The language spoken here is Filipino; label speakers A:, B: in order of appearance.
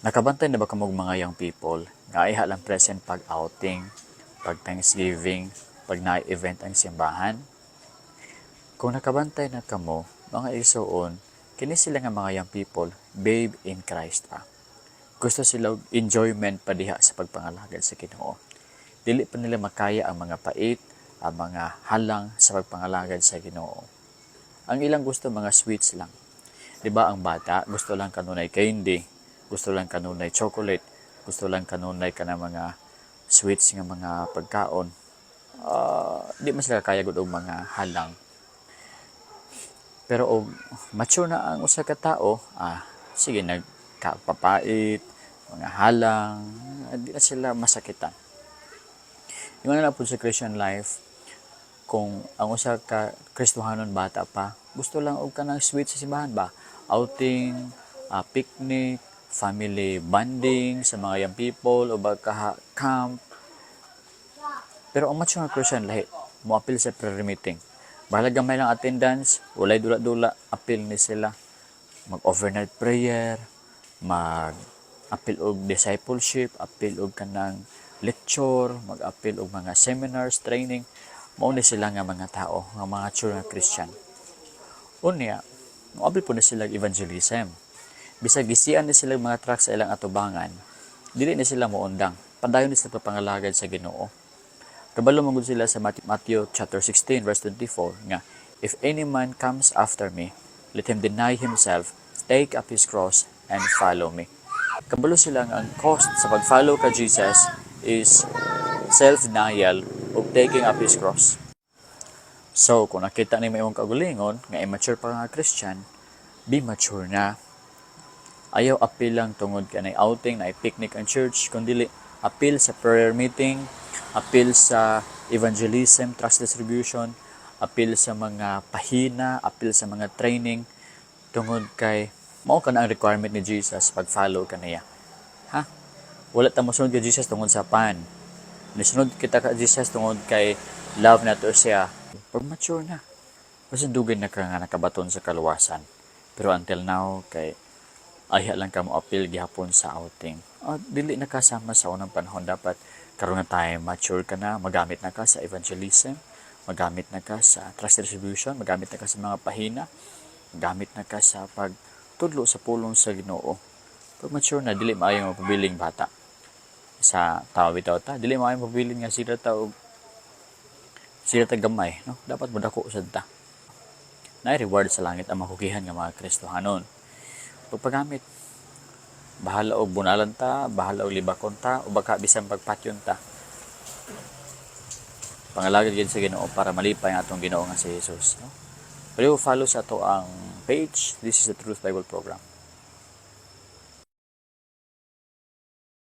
A: Nakabantay na ba kamong mga young people nga iha lang present pag outing, pag Thanksgiving, pag na-event ang simbahan? Kung nakabantay na kamo, mga igsoon, kini sila nga mga young people, babe in Christ pa. Gusto sila og enjoyment pa diha sa pagpangalagad sa Ginoo. Dili pa nila makaya ang mga pait, ang mga halang sa pagpangalagad sa Ginoo. Ang ilang gusto mga sweets lang. 'Di ba ang bata gusto lang kanunay candy, gusto lang kanunay chocolate, gusto lang kanunay kana mga sweets nga mga pagkaon. Di man sila kaya gud og mga halang. Pero og mature na ang usa ka tao, sige nagkapapait, mga halang, di na sila masakitan. Yung na po sa Christian life, kung ang usa ka Kristohanon bata pa, gusto lang og kanang sweet sa simbahan ba? Outing, picnic, family bonding sa mga young people o baka camp. Pero ang mature nga Christian lahi, mo appeal sa prayer meeting. Bahala gamay lang attendance, walay dula-dula, appeal ni sila. Mag-overnight prayer, mag-appeal og discipleship, appeal og kanang lecture, mag-appeal og mga seminars, training. Mao ni sila nga mga tao, nga mga mature nga Christian. Unya, mo-appeal po na sila evangelism. Bisag gisian ni sila mga truck sa ilang atubangan, dili ni sila moundang. Padayon ni sila papangalagad sa Ginoo. Kabalo man gud sila sa Matthew chapter 16 verse 24 nga, if any man comes after me, let him deny himself, take up his cross and follow me. Kabalo sila nga ang cost sa pag-follow ka Jesus is self-denial o taking up his cross. So, kung nakita ni may imong kagulingon nga immature pa nga Christian, be mature na. Ayaw appeal lang tungod ka na outing, na picnic ang church, kundi appeal sa prayer meeting, appeal sa evangelism, trust distribution, appeal sa mga pahina, appeal sa mga training, tungod kay mao ka na ang requirement ni Jesus pag follow ka niya. Ha? Wala ta mosunod kay Jesus tungod sa pan. Nisunod kita ka Jesus tungod kay love na to siya. Pag mature na, masundugin na ka nga nakabaton sa kaluwasan. Pero until now, kay ayha lang ka mo appeal gihapon sa outing. Dili na kasama sa unang panahon. Dapat karon nga time mature ka na, magamit na ka sa evangelism, magamit na ka sa trust distribution, magamit na ka sa mga pahina, magamit na ka sa pagtudlo sa pulong sa Ginoo. Pag mature na, dili maayo mapabiling bata. Sa tao bitaw ta, dili maayo mapabiling nga sila ta gamay, no? Dapat modako sad ta. Na reward sa langit ang makukihan nga mga Kristohanon. Pagpagamit, bahala og bunalan ta, bahala og libakon ta, o baka bisan pagpatyon ta. Pangalagad gid sa Ginoo para malipay ang atong Ginoo nga si Jesus, no? Pero follow sa ato ang page. This is the Truth Bible Program.